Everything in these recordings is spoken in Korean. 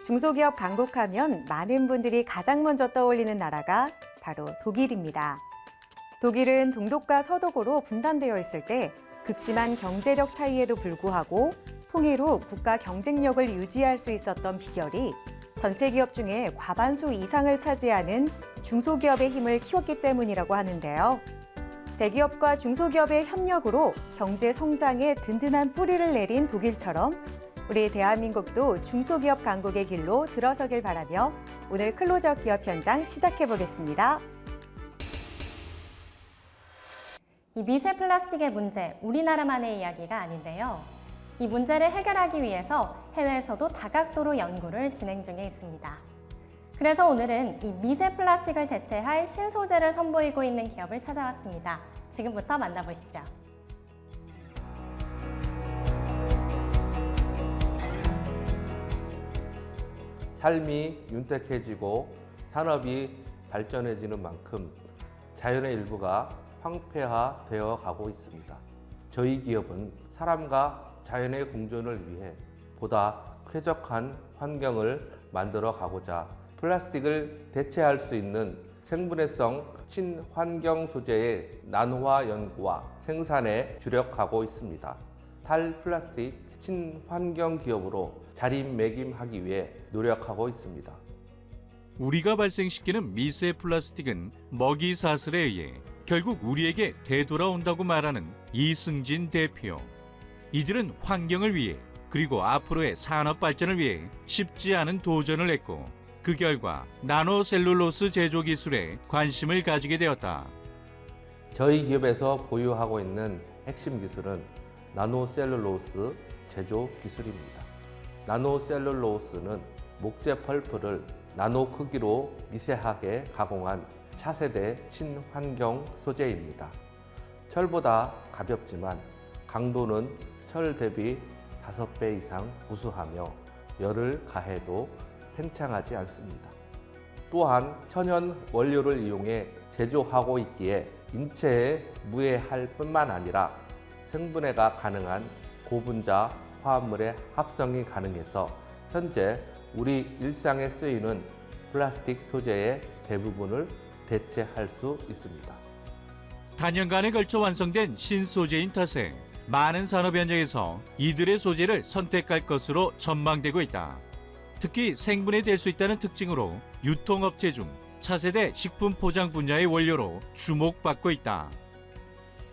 중소기업 강국하면 많은 분들이 가장 먼저 떠올리는 나라가 바로 독일입니다. 독일은 동독과 서독으로 분단되어 있을 때 극심한 경제력 차이에도 불구하고 통일 후 국가 경쟁력을 유지할 수 있었던 비결이 전체 기업 중에 과반수 이상을 차지하는 중소기업의 힘을 키웠기 때문이라고 하는데요. 대기업과 중소기업의 협력으로 경제 성장에 든든한 뿌리를 내린 독일처럼 우리 대한민국도 중소기업 강국의 길로 들어서길 바라며 오늘 클로저 기업 현장 시작해 보겠습니다. 이 미세 플라스틱의 문제, 우리나라만의 이야기가 아닌데요. 이 문제를 해결하기 위해서 해외에서도 다각도로 연구를 진행 중에 있습니다. 그래서 오늘은 이 미세 플라스틱을 대체할 신소재를 선보이고 있는 기업을 찾아왔습니다. 지금부터 만나보시죠. 삶이 윤택해지고 산업이 발전해지는 만큼 자연의 일부가 황폐화되어 가고 있습니다. 저희 기업은 사람과 자연의 공존을 위해 보다 쾌적한 환경을 만들어 가고자 플라스틱을 대체할 수 있는 생분해성 친환경 소재의 나노화 연구와 생산에 주력하고 있습니다. 탈플라스틱 친환경 기업으로 자리매김하기 위해 노력하고 있습니다. 우리가 발생시키는 미세 플라스틱은 먹이 사슬에 의해 결국 우리에게 되돌아온다고 말하는 이승진 대표. 이들은 환경을 위해 그리고 앞으로의 산업 발전을 위해 쉽지 않은 도전을 했고 그 결과 나노셀룰로스 제조 기술에 관심을 가지게 되었다. 저희 기업에서 보유하고 있는 핵심 기술은 나노셀룰로스 제조 기술입니다. 나노셀룰로스는 목재 펄프를 나노 크기로 미세하게 가공한 차세대 친환경 소재입니다. 철보다 가볍지만 강도는 철 대비 5배 이상 우수하며 열을 가해도 팽창하지 않습니다. 또한 천연 원료를 이용해 제조하고 있기에 인체에 무해할 뿐만 아니라 생분해가 가능한 고분자 화합물의 합성이 가능해서 현재 우리 일상에 쓰이는 플라스틱 소재의 대부분을 대체할 수 있습니다. 단연간에 걸쳐 완성된 신소재인 탓에 많은 산업 현장에서 이들의 소재를 선택할 것으로 전망되고 있다. 특히 생분해될 수 있다는 특징으로 유통업체 중 차세대 식품 포장 분야의 원료로 주목받고 있다.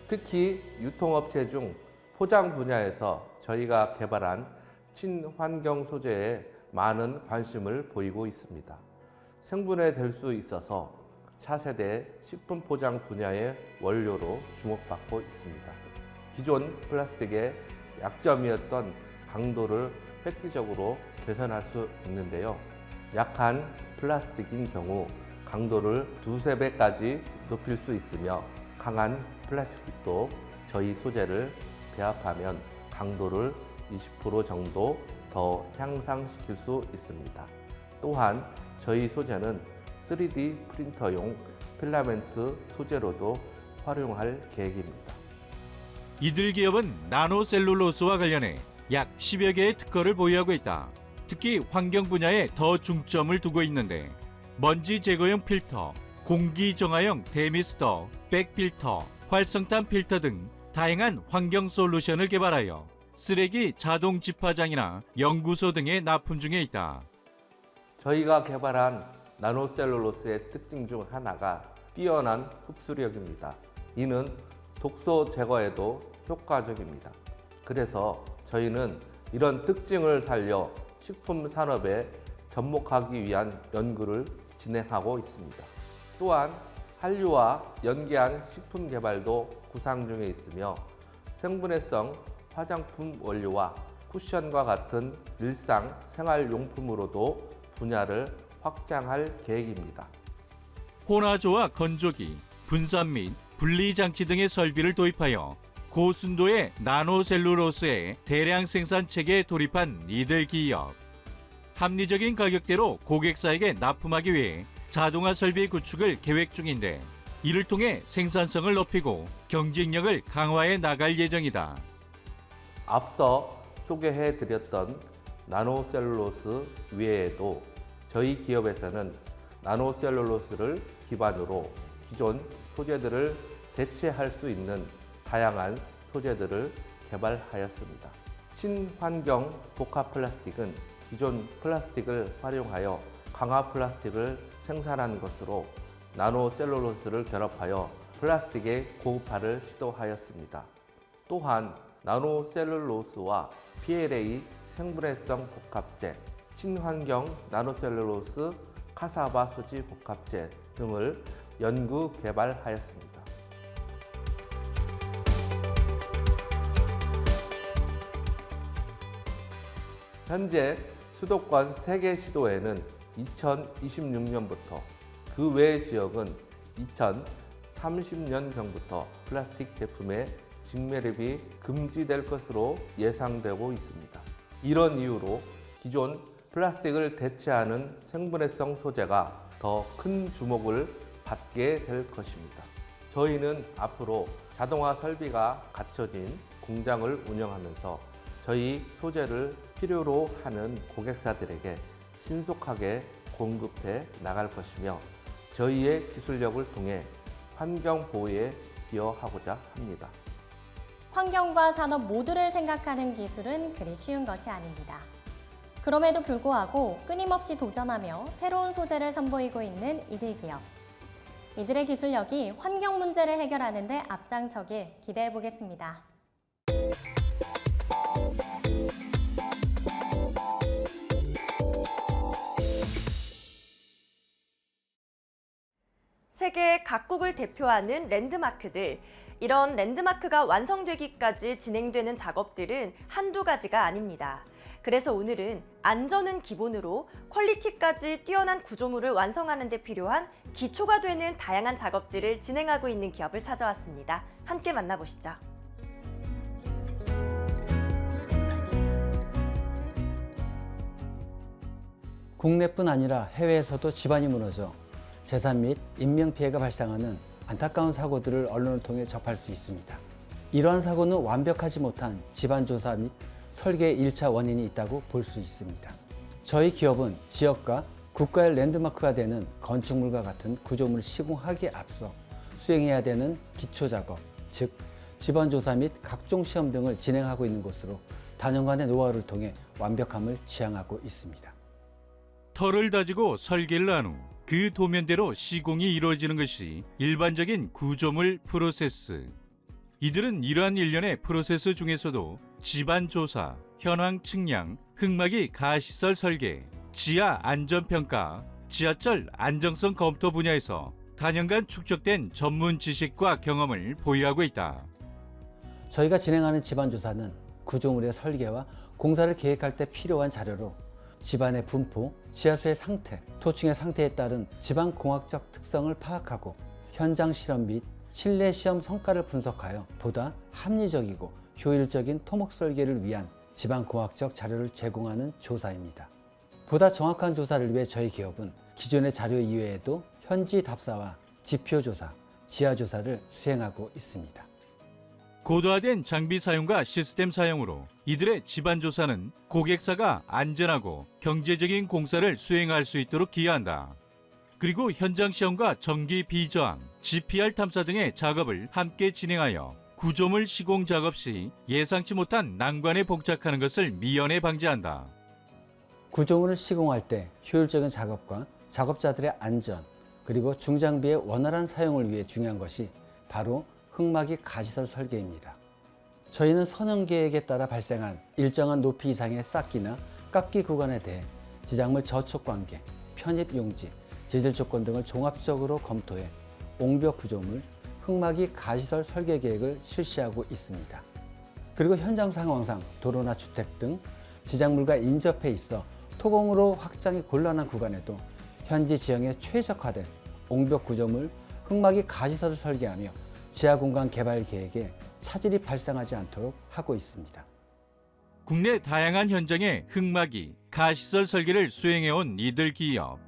특히 유통업체 중 포장 분야에서 저희가 개발한 친환경 소재에 많은 관심을 보이고 있습니다. 생분해될 수 있어서 차세대 식품 포장 분야의 원료로 주목받고 있습니다. 기존 플라스틱의 약점이었던 강도를 획기적으로 개선할 수 있는데요. 약한 플라스틱인 경우 강도를 2~3배까지 높일 수 있으며 강한 플라스틱도 저희 소재를 배합하면 강도를 20% 정도 더 향상시킬 수 있습니다. 또한 저희 소재는 3D 프린터용 필라멘트 소재로도 활용할 계획입니다. 이들 기업은 나노셀룰로스와 관련해 약 10여 개의 특허를 보유하고 있다. 특히 환경 분야에 더 중점을 두고 있는데 먼지 제거용 필터, 공기 정화용 데미스터, 백필터, 활성탄 필터 등 다양한 환경 솔루션을 개발하여 쓰레기 자동 집화장이나 연구소 등에 납품 중에 있다. 저희가 개발한 나노셀룰로스의 특징 중 하나가 뛰어난 흡수력입니다. 이는 독소 제거에도 효과적입니다. 그래서 저희는 이런 특징을 살려 식품 산업에 접목하기 위한 연구를 진행하고 있습니다. 또한 한류와 연계한 식품 개발도 구상 중에 있으며 생분해성 화장품 원료와 쿠션과 같은 일상 생활용품으로도 분야를 확장할 계획입니다. 혼화조와 건조기, 분산 및 분리 장치 등의 설비를 도입하여 고순도의 나노셀룰로스의 대량 생산 체계에 돌입한 이들 기업. 합리적인 가격대로 고객사에게 납품하기 위해 자동화 설비 구축을 계획 중인데 이를 통해 생산성을 높이고 경쟁력을 강화해 나갈 예정이다. 앞서 소개해드렸던 나노셀룰로스 외에도 저희 기업에서는 나노셀룰로스를 기반으로 기존 소재들을 대체할 수 있는 다양한 소재들을 개발하였습니다. 친환경 복합 플라스틱은 기존 플라스틱을 활용하여 강화 플라스틱을 생산한 것으로 나노셀룰로스를 결합하여 플라스틱의 고급화를 시도하였습니다. 또한 나노셀룰로스와 PLA 생분해성 복합재, 친환경 나노셀룰로스 카사바 수지 복합재 등을 연구 개발하였습니다. 현재 수도권 3개 시도에는 2026년부터 그 외 지역은 2030년경부터 플라스틱 제품의 직매립이 금지될 것으로 예상되고 있습니다. 이런 이유로 기존 플라스틱을 대체하는 생분해성 소재가 더 큰 주목을 받게 될 것입니다. 저희는 앞으로 자동화 설비가 갖춰진 공장을 운영하면서 저희 소재를 필요로 하는 고객사들에게 신속하게 공급해 나갈 것이며 저희의 기술력을 통해 환경 보호에 기여하고자 합니다. 환경과 산업 모두를 생각하는 기술은 그리 쉬운 것이 아닙니다. 그럼에도 불구하고 끊임없이 도전하며 새로운 소재를 선보이고 있는 이들 기업. 이들의 기술력이 환경 문제를 해결하는 데 앞장서길 기대해 보겠습니다. 세계 각국을 대표하는 랜드마크들. 이런 랜드마크가 완성되기까지 진행되는 작업들은 한두 가지가 아닙니다. 그래서 오늘은 안전은 기본으로 퀄리티까지 뛰어난 구조물을 완성하는 데 필요한 기초가 되는 다양한 작업들을 진행하고 있는 기업을 찾아왔습니다. 함께 만나보시죠. 국내뿐 아니라 해외에서도 집안이 무너져 재산 및 인명피해가 발생하는 안타까운 사고들을 언론을 통해 접할 수 있습니다. 이러한 사고는 완벽하지 못한 집안조사 및 설계의 1차 원인이 있다고 볼 수 있습니다. 저희 기업은 지역과 국가의 랜드마크가 되는 건축물과 같은 구조물을 시공하기에 앞서 수행해야 되는 기초작업, 즉 집안조사 및 각종 시험 등을 진행하고 있는 곳으로 다년간의 노하우를 통해 완벽함을 지향하고 있습니다. 털을 다지고 설계를 한 후 그 도면대로 시공이 이루어지는 것이 일반적인 구조물 프로세스. 이들은 이러한 일련의 프로세스 중에서도 집안 조사, 현황 측량, 흙막이 가시설 설계, 지하 안전평가, 지하철 안정성 검토 분야에서 다년간 축적된 전문 지식과 경험을 보유하고 있다. 저희가 진행하는 집안조사는 구조물의 설계와 공사를 계획할 때 필요한 자료로 집안의 분포, 지하수의 상태, 토층의 상태에 따른 집안공학적 특성을 파악하고 현장 실험 및 실내 시험 성과를 분석하여 보다 합리적이고 효율적인 토목 설계를 위한 집안공학적 자료를 제공하는 조사입니다. 보다 정확한 조사를 위해 저희 기업은 기존의 자료 이외에도 현지 답사와 지표조사, 지하조사를 수행하고 있습니다. 고도화된 장비 사용과 시스템 사용으로 이들의 집안 조사는 고객사가 안전하고 경제적인 공사를 수행할 수 있도록 기여한다. 그리고 현장 시험과 전기 비저항, GPR 탐사 등의 작업을 함께 진행하여 구조물 시공 작업 시 예상치 못한 난관에 봉착하는 것을 미연에 방지한다. 구조물을 시공할 때 효율적인 작업과 작업자들의 안전, 그리고 중장비의 원활한 사용을 위해 중요한 것이 바로 흙막이 가시설 설계입니다. 저희는 선형 계획에 따라 발생한 일정한 높이 이상의 쌓기나 깎기 구간에 대해 지작물 저촉 관계, 편입 용지, 재질 조건 등을 종합적으로 검토해 옹벽 구조물, 흙막이 가시설 설계 계획을 실시하고 있습니다. 그리고 현장 상황상 도로나 주택 등 지작물과 인접해 있어 토공으로 확장이 곤란한 구간에도 현지 지형에 최적화된 옹벽 구조물, 흙막이 가시설을 설계하며 지하 공간 개발 계획에 차질이 발생하지 않도록 하고 있습니다. 국내 다양한 현장의 흙막이 가시설 설계를 수행해온 이들 기업.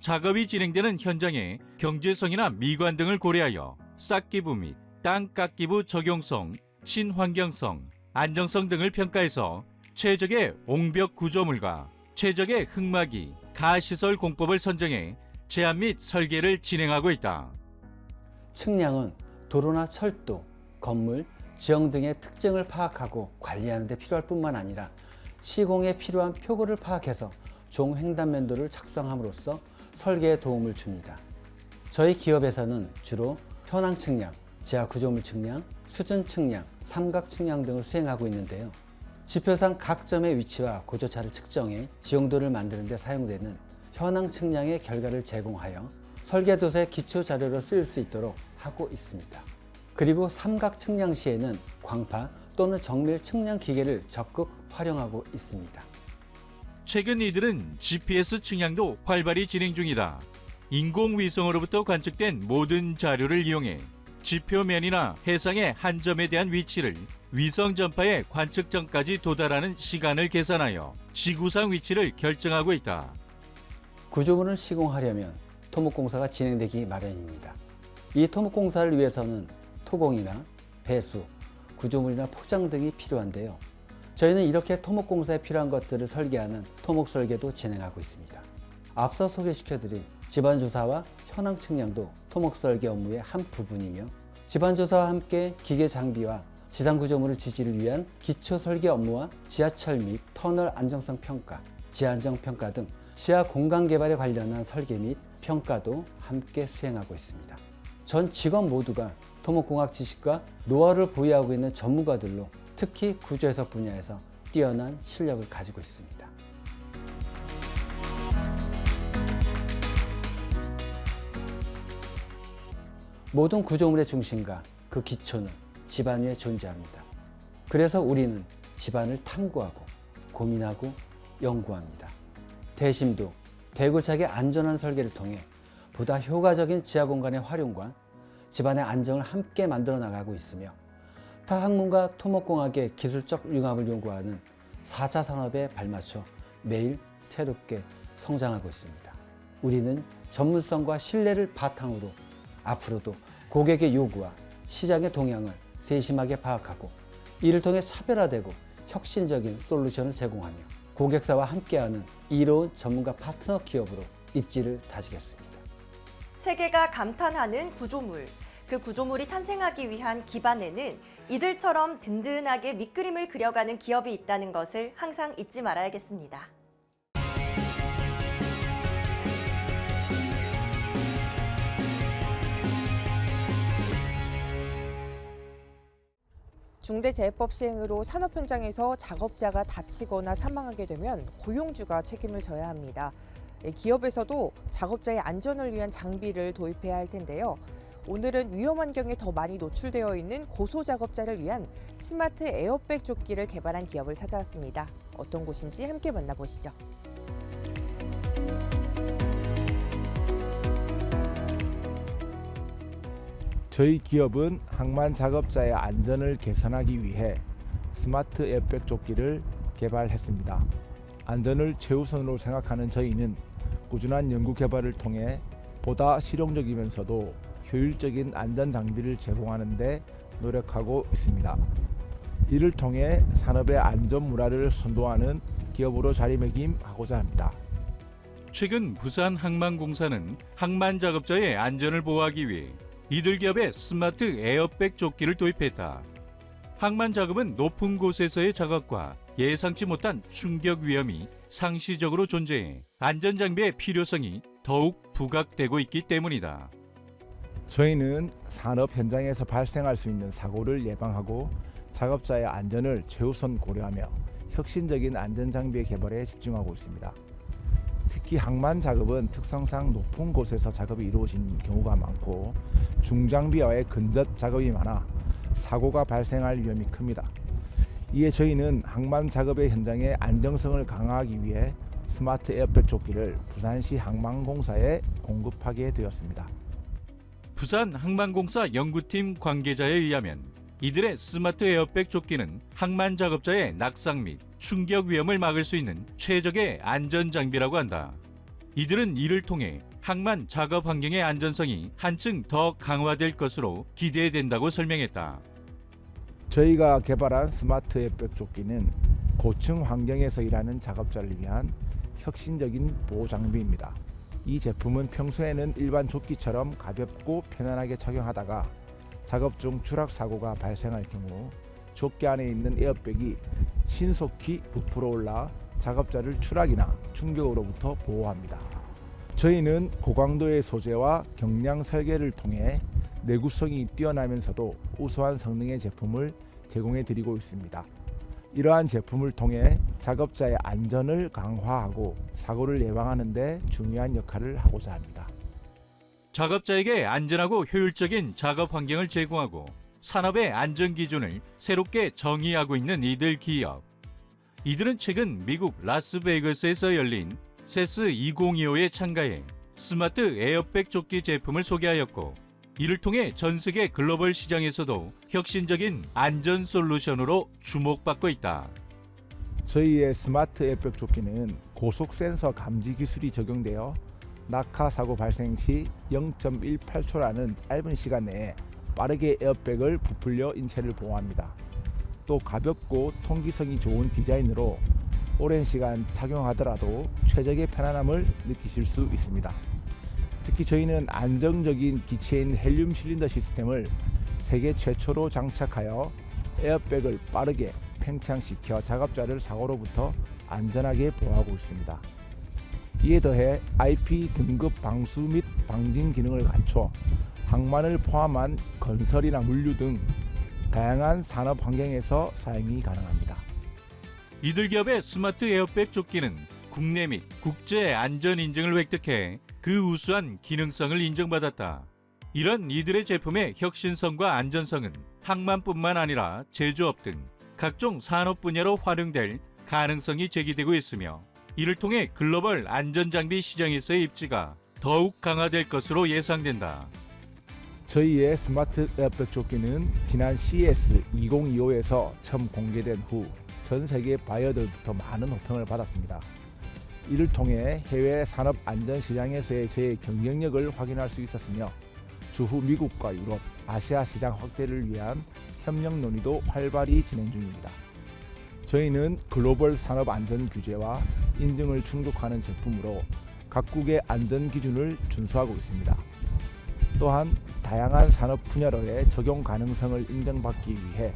작업이 진행되는 현장의 경제성이나 미관 등을 고려하여 쌓기부 및 땅 깎기부 적용성, 친환경성, 안정성 등을 평가해서 최적의 옹벽 구조물과 최적의 흙막이, 가시설 공법을 선정해 제안 및 설계를 진행하고 있다. 측량은 도로나 철도, 건물, 지형 등의 특징을 파악하고 관리하는 데 필요할 뿐만 아니라 시공에 필요한 표고를 파악해서 종횡단면도를 작성함으로써 설계에 도움을 줍니다. 저희 기업에서는 주로 현황 측량, 지하 구조물 측량, 수준 측량, 삼각 측량 등을 수행하고 있는데요. 지표상 각 점의 위치와 고조차를 측정해 지형도를 만드는 데 사용되는 현황 측량의 결과를 제공하여 설계도서의 기초 자료로 쓰일 수 있도록 하고 있습니다. 그리고 삼각 측량 시에는 광파 또는 정밀 측량 기계를 적극 활용하고 있습니다. 최근 이들은 GPS 측량도 활발히 진행 중이다. 인공위성으로부터 관측된 모든 자료를 이용해 지표면이나 해상의 한 점에 대한 위치를 위성 전파의 관측점까지 도달하는 시간을 계산하여 지구상 위치를 결정하고 있다. 구조물을 시공하려면 토목공사가 진행되기 마련입니다. 이 토목공사를 위해서는 토공이나 배수, 구조물이나 포장 등이 필요한데요. 저희는 이렇게 토목공사에 필요한 것들을 설계하는 토목설계도 진행하고 있습니다. 앞서 소개시켜드린 집안조사와 현황 측량도 토목설계 업무의 한 부분이며, 집안조사와 함께 기계 장비와 지상구조물을 지지를 위한 기초설계 업무와 지하철 및 터널 안정성 평가, 지하안정 평가 등 지하 공간 개발에 관련한 설계 및 평가도 함께 수행하고 있습니다. 전 직원 모두가 토목공학 지식과 노하우를 보유하고 있는 전문가들로 특히 구조해석 분야에서 뛰어난 실력을 가지고 있습니다. 모든 구조물의 중심과 그 기초는 집안 위에 존재합니다. 그래서 우리는 집안을 탐구하고 고민하고 연구합니다. 대심도, 대굴착의 안전한 설계를 통해 보다 효과적인 지하 공간의 활용과 집안의 안정을 함께 만들어 나가고 있으며, 타학문과 토목공학의 기술적 융합을 요구하는 4차 산업에 발맞춰 매일 새롭게 성장하고 있습니다. 우리는 전문성과 신뢰를 바탕으로 앞으로도 고객의 요구와 시장의 동향을 세심하게 파악하고 이를 통해 차별화되고 혁신적인 솔루션을 제공하며 고객사와 함께하는 이로운 전문가 파트너 기업으로 입지를 다지겠습니다. 세계가 감탄하는 구조물. 그 구조물이 탄생하기 위한 기반에는 이들처럼 든든하게 밑그림을 그려가는 기업이 있다는 것을 항상 잊지 말아야겠습니다. 중대재해법 시행으로 산업 현장에서 작업자가 다치거나 사망하게 되면 고용주가 책임을 져야 합니다. 기업에서도 작업자의 안전을 위한 장비를 도입해야 할 텐데요. 오늘은 위험 환경에 더 많이 노출되어 있는 고소 작업자를 위한 스마트 에어백 조끼를 개발한 기업을 찾아왔습니다. 어떤 곳인지 함께 만나보시죠. 저희 기업은 항만 작업자의 안전을 개선하기 위해 스마트 에어백 조끼를 개발했습니다. 안전을 최우선으로 생각하는 저희는 꾸준한 연구 개발을 통해 보다 실용적이면서도 효율적인 안전 장비를 제공하는 데 노력하고 있습니다. 이를 통해 산업의 안전 문화를 선도하는 기업으로 자리매김하고자 합니다. 최근 부산 항만공사는 항만 작업자의 안전을 보호하기 위해 이들 기업의 스마트 에어백 조끼를 도입했다. 항만 작업은 높은 곳에서의 작업과 예상치 못한 충격 위험이 상시적으로 존재해 안전장비의 필요성이 더욱 부각되고 있기 때문이다. 저희는 산업 현장에서 발생할 수 있는 사고를 예방하고 작업자의 안전을 최우선 고려하며 혁신적인 안전장비의 개발에 집중하고 있습니다. 특히 항만 작업은 특성상 높은 곳에서 작업이 이루어지는 경우가 많고 중장비와의 근접 작업이 많아 사고가 발생할 위험이 큽니다. 이에 저희는 항만 작업의 현장의 안정성을 강화하기 위해 스마트 에어백 조끼를 부산시 항만공사에 공급하게 되었습니다. 부산 항만공사 연구팀 관계자에 의하면 이들의 스마트 에어백 조끼는 항만 작업자의 낙상 및 충격 위험을 막을 수 있는 최적의 안전 장비라고 한다. 이들은 이를 통해 항만 작업 환경의 안전성이 한층 더 강화될 것으로 기대된다고 설명했다. 저희가 개발한 스마트 에어백 조끼는 고층 환경에서 일하는 작업자를 위한 혁신적인 보호 장비입니다. 이 제품은 평소에는 일반 조끼처럼 가볍고 편안하게 착용하다가 작업 중 추락 사고가 발생할 경우 조끼 안에 있는 에어백이 신속히 부풀어 올라 작업자를 추락이나 충격으로부터 보호합니다. 저희는 고강도의 소재와 경량 설계를 통해 내구성이 뛰어나면서도 우수한 성능의 제품을 제공해 드리고 있습니다. 이러한 제품을 통해 작업자의 안전을 강화하고 사고를 예방하는 데 중요한 역할을 하고자 합니다. 작업자에게 안전하고 효율적인 작업 환경을 제공하고 산업의 안전 기준을 새롭게 정의하고 있는 이들 기업. 이들은 최근 미국 라스베이거스에서 열린 세스 2025에 참가해 스마트 에어백 조끼 제품을 소개하였고, 이를 통해 전 세계 글로벌 시장에서도 혁신적인 안전 솔루션으로 주목받고 있다. 저희의 스마트 에어백 조끼는 고속 센서 감지 기술이 적용되어 낙하 사고 발생 시 0.18초라는 짧은 시간 내에 빠르게 에어백을 부풀려 인체를 보호합니다. 또 가볍고 통기성이 좋은 디자인으로 오랜 시간 착용하더라도 최적의 편안함을 느끼실 수 있습니다. 특히 저희는 안정적인 기체인 헬륨 실린더 시스템을 세계 최초로 장착하여 에어백을 빠르게 팽창시켜 작업자를 사고로부터 안전하게 보호하고 있습니다. 이에 더해 IP 등급 방수 및 방진 기능을 갖춰 항만을 포함한 건설이나 물류 등 다양한 산업 환경에서 사용이 가능합니다. 이들 기업의 스마트 에어백 조끼는 국내 및 국제 안전 인증을 획득해 그 우수한 기능성을 인정받았다. 이런 이들의 제품의 혁신성과 안전성은 항만뿐만 아니라 제조업 등 각종 산업 분야로 활용될 가능성이 제기되고 있으며, 이를 통해 글로벌 안전장비 시장에서의 입지가 더욱 강화될 것으로 예상된다. 저희의 스마트 에어백 조끼는 지난 CES 2025에서 처음 공개된 후 전 세계 바이어들부터 많은 호평을 받았습니다. 이를 통해 해외 산업 안전 시장에서의 저희의 경쟁력을 확인할 수 있었으며, 추후 미국과 유럽, 아시아 시장 확대를 위한 협력 논의도 활발히 진행 중입니다. 저희는 글로벌 산업 안전 규제와 인증을 충족하는 제품으로 각국의 안전 기준을 준수하고 있습니다. 또한 다양한 산업 분야로의 적용 가능성을 인정받기 위해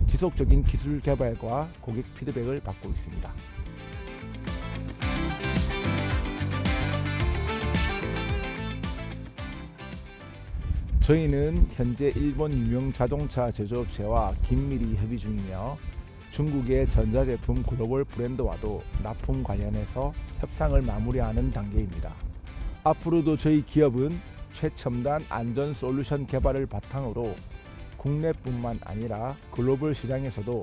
지속적인 기술 개발과 고객 피드백을 받고 있습니다. 저희는 현재 일본 유명 자동차 제조업체와 긴밀히 협의 중이며, 중국의 전자제품 글로벌 브랜드와도 납품 관련해서 협상을 마무리하는 단계입니다. 앞으로도 저희 기업은 최첨단 안전 솔루션 개발을 바탕으로 국내뿐만 아니라 글로벌 시장에서도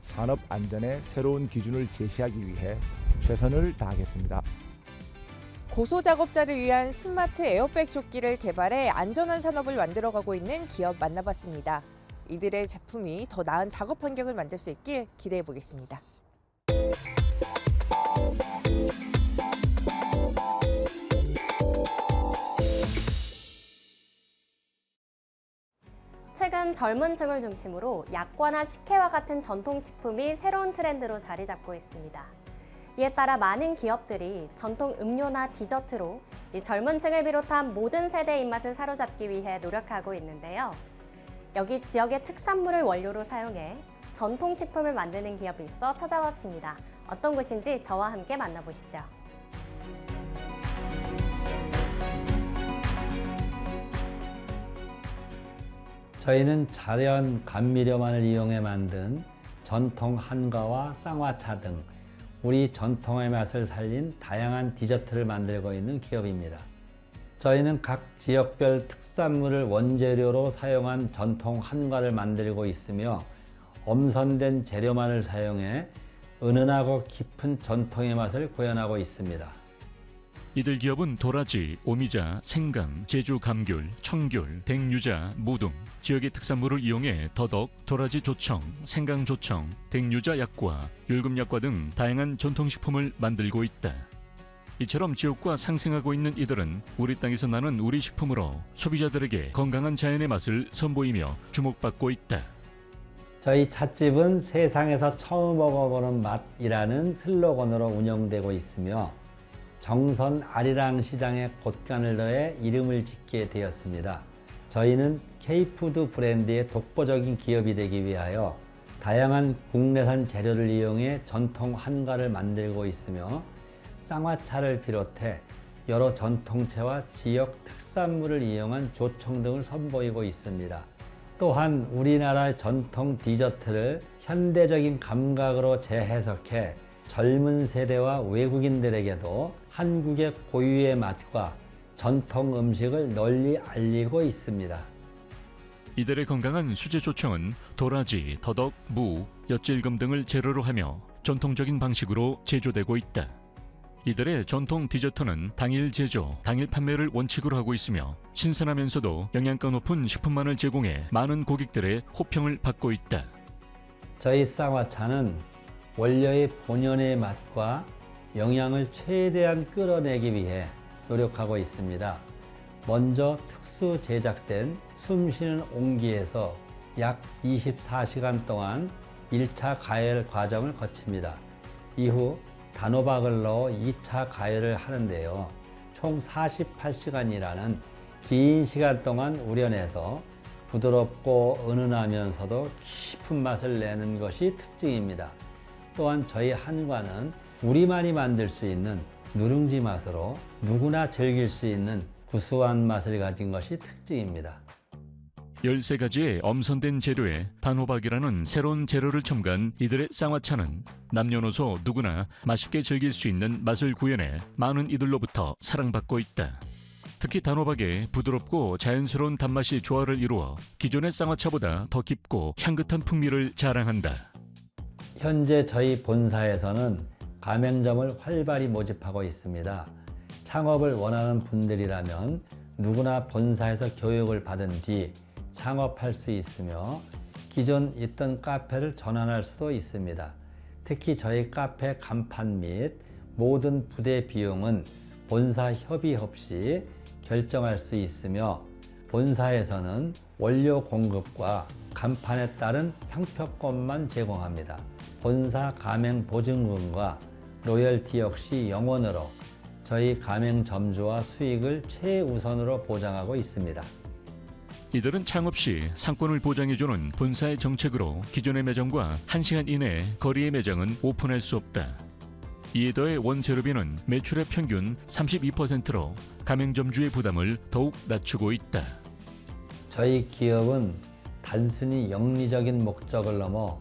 산업 안전의 새로운 기준을 제시하기 위해 최선을 다하겠습니다. 고소 작업자를 위한 스마트 에어백 조끼를 개발해 안전한 산업을 만들어가고 있는 기업 만나봤습니다. 이들의 제품이 더 나은 작업 환경을 만들 수 있길 기대해 보겠습니다. 최근 젊은 층을 중심으로 약과나 식혜와 같은 전통식품이 새로운 트렌드로 자리 잡고 있습니다. 이에 따라 많은 기업들이 전통 음료나 디저트로 이 젊은 층을 비롯한 모든 세대의 입맛을 사로잡기 위해 노력하고 있는데요. 여기 지역의 특산물을 원료로 사용해 전통식품을 만드는 기업이 있어 찾아왔습니다. 어떤 곳인지 저와 함께 만나보시죠. 저희는 자연 감미료만을 이용해 만든 전통 한과와 쌍화차 등 우리 전통의 맛을 살린 다양한 디저트를 만들고 있는 기업입니다. 저희는 각 지역별 특산물을 원재료로 사용한 전통 한과를 만들고 있으며, 엄선된 재료만을 사용해 은은하고 깊은 전통의 맛을 구현하고 있습니다. 이들 기업은 도라지, 오미자, 생강, 제주 감귤, 청귤, 댕유자, 무등, 지역의 특산물을 이용해 더덕, 도라지 조청, 생강 조청, 댕유자 약과, 율금 약과 등 다양한 전통식품을 만들고 있다. 이처럼 지역과 상생하고 있는 이들은 우리 땅에서 나는 우리 식품으로 소비자들에게 건강한 자연의 맛을 선보이며 주목받고 있다. 저희 찻집은 세상에서 처음 먹어보는 맛이라는 슬로건으로 운영되고 있으며 정선 아리랑 시장에 곳간을 넣어 이름을 짓게 되었습니다. 저희는 K푸드 브랜드의 독보적인 기업이 되기 위하여 다양한 국내산 재료를 이용해 전통 한과를 만들고 있으며 쌍화차를 비롯해 여러 전통채와 지역 특산물을 이용한 조청 등을 선보이고 있습니다. 또한 우리나라 전통 디저트를 현대적인 감각으로 재해석해 젊은 세대와 외국인들에게도 한국의 고유의 맛과 전통 음식을 널리 알리고 있습니다. 이들의 건강한 수제 조청은 도라지, 더덕, 무, 엿질금 등을 재료로 하며 전통적인 방식으로 제조되고 있다. 이들의 전통 디저트는 당일 제조, 당일 판매를 원칙으로 하고 있으며 신선하면서도 영양가 높은 식품만을 제공해 많은 고객들의 호평을 받고 있다. 저희 쌍화차는 원료의 본연의 맛과 영양을 최대한 끌어내기 위해 노력하고 있습니다. 먼저 특수 제작된 숨쉬는 옹기에서 약 24시간 동안 1차 가열 과정을 거칩니다. 이후 단호박을 넣어 2차 가열을 하는데요. 총 48시간이라는 긴 시간 동안 우려내서 부드럽고 은은하면서도 깊은 맛을 내는 것이 특징입니다. 또한 저희 한과는 우리만이 만들 수 있는 누룽지 맛으로 누구나 즐길 수 있는 구수한 맛을 가진 것이 특징입니다. 13가지의 엄선된 재료에 단호박이라는 새로운 재료를 첨가한 이들의 쌍화차는 남녀노소 누구나 맛있게 즐길 수 있는 맛을 구현해 많은 이들로부터 사랑받고 있다. 특히 단호박의 부드럽고 자연스러운 단맛이 조화를 이루어 기존의 쌍화차보다 더 깊고 향긋한 풍미를 자랑한다. 현재 저희 본사에서는 가맹점을 활발히 모집하고 있습니다. 창업을 원하는 분들이라면 누구나 본사에서 교육을 받은 뒤 창업할 수 있으며 기존 있던 카페를 전환할 수도 있습니다. 특히 저희 카페 간판 및 모든 부대 비용은 본사 협의 없이 결정할 수 있으며 본사에서는 원료 공급과 간판에 따른 상표권만 제공합니다. 본사 가맹 보증금과 로열티 역시 영원으로 저희 가맹점주와 수익을 최우선으로 보장하고 있습니다. 이들은 창업 시 상권을 보장해주는 본사의 정책으로 기존의 매장과 1시간 이내에 거리의 매장은 오픈할 수 없다. 이에 더해 원재료비는 매출의 평균 32%로 가맹점주의 부담을 더욱 낮추고 있다. 저희 기업은 단순히 영리적인 목적을 넘어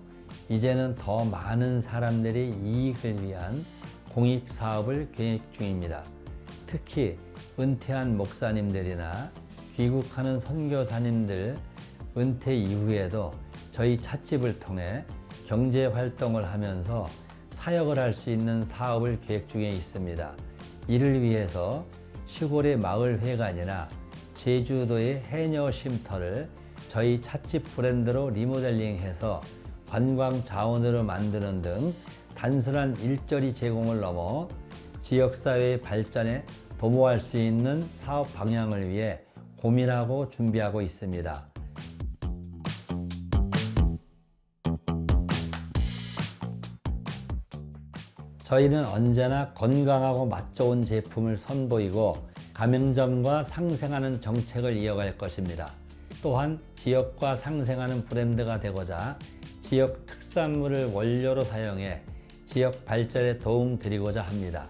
이제는 더 많은 사람들의 이익을 위한 공익사업을 계획 중입니다. 특히 은퇴한 목사님들이나 귀국하는 선교사님들 은퇴 이후에도 저희 찻집을 통해 경제활동을 하면서 사역을 할 수 있는 사업을 계획 중에 있습니다. 이를 위해서 시골의 마을회관이나 제주도의 해녀 쉼터를 저희 찻집 브랜드로 리모델링해서 관광 자원으로 만드는 등 단순한 일자리 제공을 넘어 지역사회의 발전에 도모할 수 있는 사업 방향을 위해 고민하고 준비하고 있습니다. 저희는 언제나 건강하고 맛 좋은 제품을 선보이고 가맹점과 상생하는 정책을 이어갈 것입니다. 또한 지역과 상생하는 브랜드가 되고자 지역 특산물을 원료로 사용해 지역 발전에 도움 드리고자 합니다.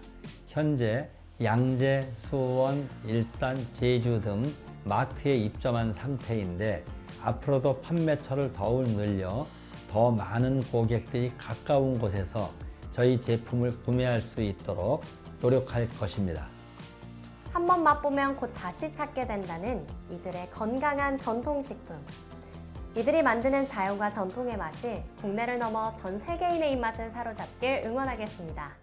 현재 양재, 수원, 일산, 제주 등 마트에 입점한 상태인데 앞으로도 판매처를 더욱 늘려 더 많은 고객들이 가까운 곳에서 저희 제품을 구매할 수 있도록 노력할 것입니다. 한번 맛보면 곧 다시 찾게 된다는 이들의 건강한 전통식품. 이들이 만드는 자연과 전통의 맛이 국내를 넘어 전 세계인의 입맛을 사로잡길 응원하겠습니다.